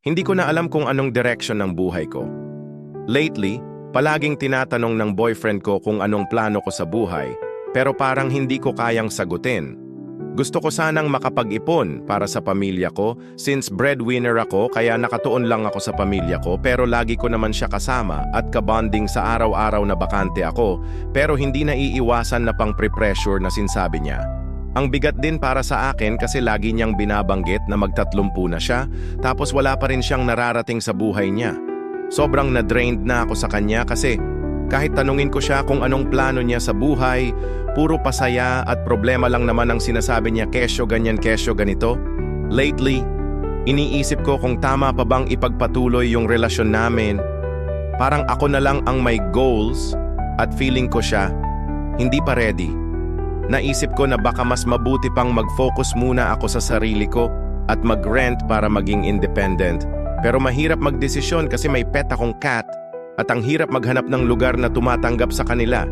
Hindi ko na alam kung anong direction ng buhay ko. Lately, palaging tinatanong ng boyfriend ko kung anong plano ko sa buhay, pero parang hindi ko kayang sagutin. Gusto ko sanang makapag-ipon para sa pamilya ko since breadwinner ako kaya nakatuon lang ako sa pamilya ko pero lagi ko naman siya kasama at kabonding sa araw-araw na bakante ako pero hindi naiiwasan na pang pre-pressure na sinsabi niya. Ang bigat din para sa akin kasi lagi niyang binabanggit na magtatlumpu na siya tapos wala pa rin siyang nararating sa buhay niya. Sobrang na-drained na ako sa kanya kasi kahit tanungin ko siya kung anong plano niya sa buhay, puro pasaya at problema lang naman ang sinasabi niya kesyo ganyan kesyo ganito. Lately, iniisip ko kung tama pa bang ipagpatuloy yung relasyon namin. Parang ako na lang ang may goals at feeling ko siya, hindi pa ready. Naisip ko na baka mas mabuti pang mag-focus muna ako sa sarili ko at mag-rent para maging independent. Pero mahirap magdesisyon kasi may pet akong cat at ang hirap maghanap ng lugar na tumatanggap sa kanila.